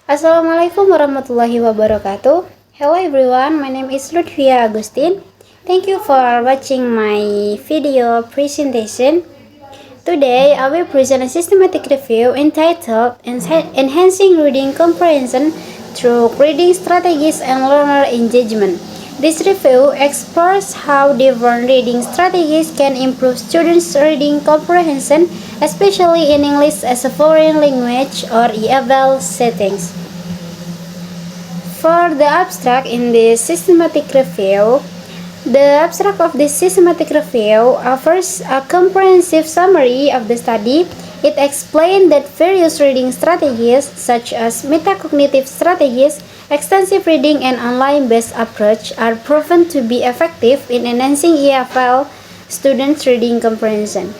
Assalamualaikum warahmatullahi wabarakatuh. Hello everyone, my name is Lutfia Agustin. Thank you for watching my video presentation. Today, I will present a systematic review entitled Enhancing Reading Comprehension Through Reading Strategies and Learner Engagement. This review explores how different reading strategies can improve students' reading comprehension, especially in English as a foreign language or EFL settings. For the abstract in this systematic review, the abstract of this systematic review offers a comprehensive summary of the study. It explains that various reading strategies, such as metacognitive strategies, extensive reading, and online-based approach, are proven to be effective in enhancing EFL students' reading comprehension.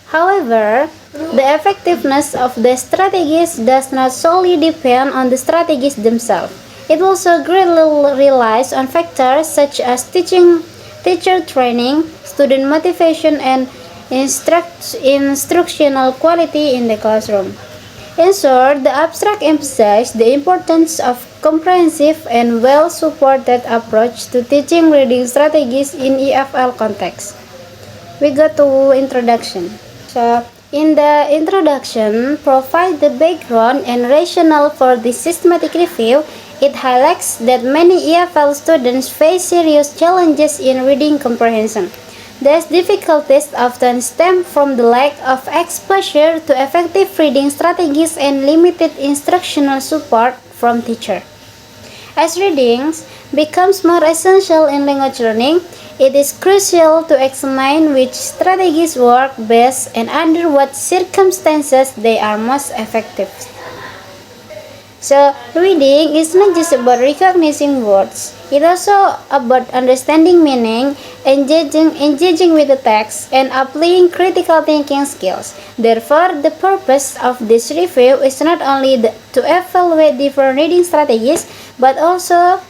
However, the effectiveness of the strategies does not solely depend on the strategies themselves. It also greatly relies on factors such as teacher training, student motivation, and instructional quality in the classroom. In short, the abstract emphasizes the importance of comprehensive and well-supported approach to teaching reading strategies in EFL context. We go to introduction. So, in the introduction, provide the background and rationale for this systematic review. It highlights that many EFL students face serious challenges in reading comprehension. These difficulties often stem from the lack of exposure to effective reading strategies and limited instructional support from teachers. As reading becomes more essential in language learning, it is crucial to examine which strategies work best and under what circumstances they are most effective. So, reading is not just about recognizing words, it's also about understanding meaning, engaging with the text, and applying critical thinking skills. Therefore, the purpose of this review is not only to evaluate different reading strategies, but also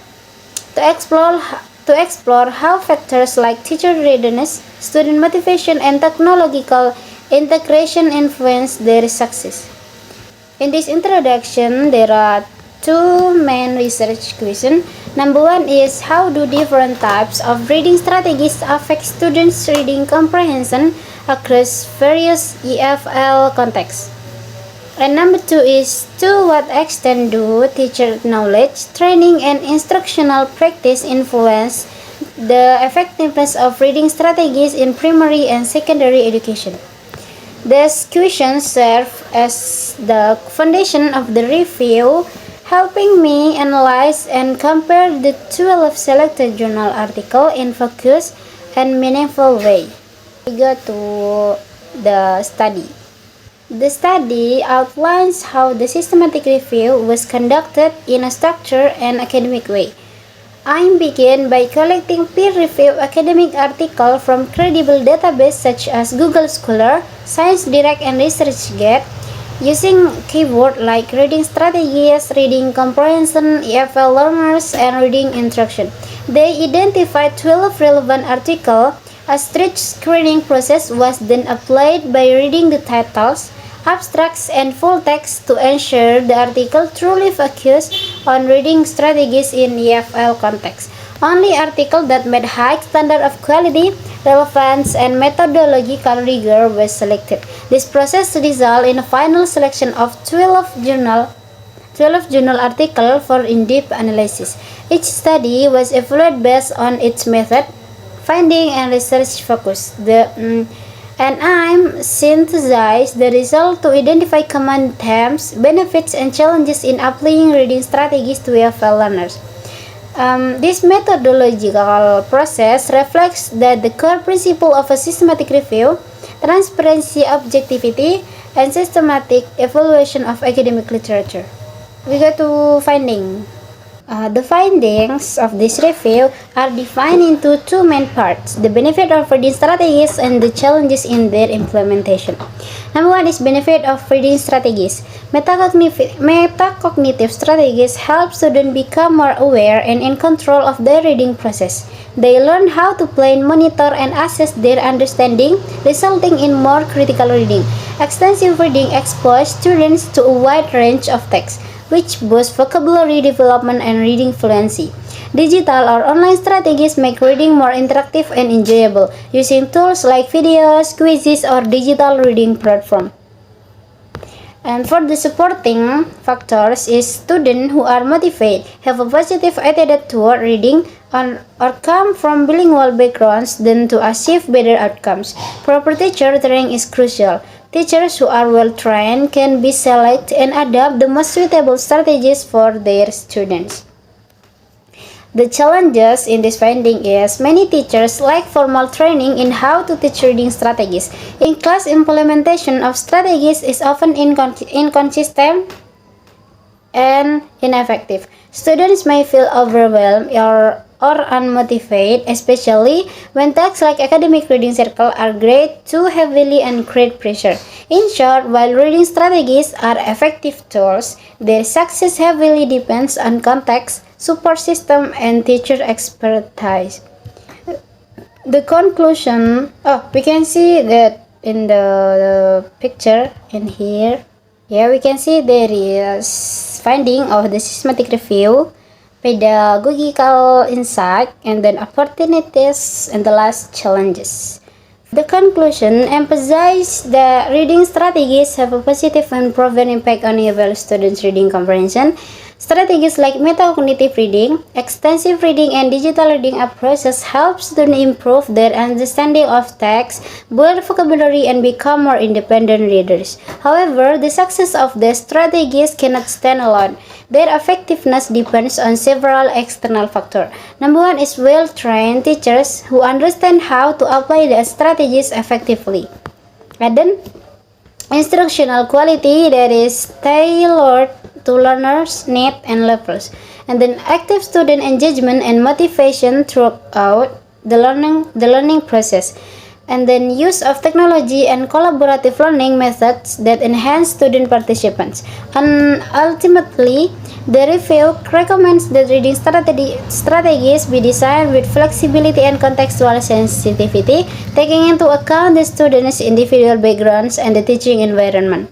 to explore how factors like teacher readiness, student motivation, and technological integration influence their success. In this introduction, there are two main research questions. Number one is how do different types of reading strategies affect students' reading comprehension across various EFL contexts? And number two is to what extent do teacher knowledge, training, and instructional practice influence the effectiveness of reading strategies in primary and secondary education? These questions serve as the foundation of the review, helping me analyze and compare the 12 selected journal articles in focused and meaningful way. We go to the study. The study outlines how the systematic review was conducted in a structured and academic way. I begin by collecting peer-reviewed academic articles from credible databases such as Google Scholar, ScienceDirect, and ResearchGate, using keywords like reading strategies, reading comprehension, EFL learners, and reading instruction. They identified 12 relevant articles. A strict screening process was then applied by reading the titles, abstracts, and full text to ensure the article truly focuses on reading strategies in EFL context. Only articles that met high standard of quality, relevance, and methodological rigor were selected. This process resulted in a final selection of 12 journal articles for in-depth analysis. Each study was evaluated based on its method, finding, and research focus. And I'm synthesized the result to identify common themes, benefits, and challenges in applying reading strategies to EFL learners. This methodological process reflects that the core principle of a systematic review, transparency, objectivity, and systematic evaluation of academic literature. We go to finding. The findings of this review are defined into two main parts: the benefit of reading strategies and the challenges in their implementation. Number one is benefit of reading strategies. Metacognitive strategies help students become more aware and in control of their reading process. They learn how to plan, monitor, and assess their understanding, resulting in more critical reading. Extensive reading exposes students to a wide range of texts. which boost vocabulary development and reading fluency. Digital or online strategies make reading more interactive and enjoyable, using tools like videos, quizzes, or digital reading platform. And for the supporting factors is students who are motivated, have a positive attitude toward reading, or come from bilingual backgrounds than to achieve better outcomes. Proper teacher training is crucial. Teachers who are well trained can be select and adapt the most suitable strategies for their students. The challenges in this finding is many teachers lack formal training in how to teach reading strategies. In-class implementation of strategies is often inconsistent and ineffective. Students may feel overwhelmed or unmotivated, especially when tasks like academic reading circle are graded too heavily and create pressure. In short, while reading strategies are effective tools, their success heavily depends on context, support system, and teacher expertise. The conclusion, we can see that in the picture in here. Yeah, we can see there is finding of the systematic review, pedagogical insight, and then opportunities, and the last challenges. The conclusion emphasizes that reading strategies have a positive and proven impact on evaluate students' reading comprehension. Strategies like metacognitive reading, extensive reading, and digital reading approaches help students improve their understanding of text, build vocabulary, and become more independent readers. However, the success of the strategies cannot stand alone. Their effectiveness depends on several external factors. Number one is well-trained teachers who understand how to apply the strategies effectively. And then, instructional quality that is tailored to learners' needs and levels, and then active student engagement and motivation throughout the learning process, and then use of technology and collaborative learning methods that enhance student participants. And ultimately, the review recommends that reading strategies be designed with flexibility and contextual sensitivity, taking into account the students' individual backgrounds and the teaching environment.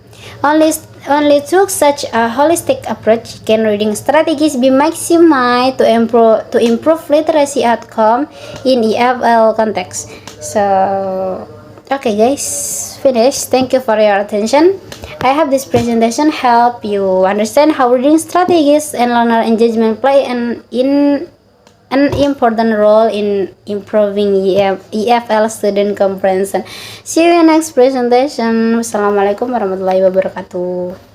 Only through such a holistic approach can reading strategies be maximized to improve literacy outcome in EFL context. So, okay guys, finished. Thank you for your attention. I hope this presentation help you understand how reading strategies and learner engagement play an important role in improving EFL student comprehension. See you in next presentation. Wassalamualaikum warahmatullahi wabarakatuh.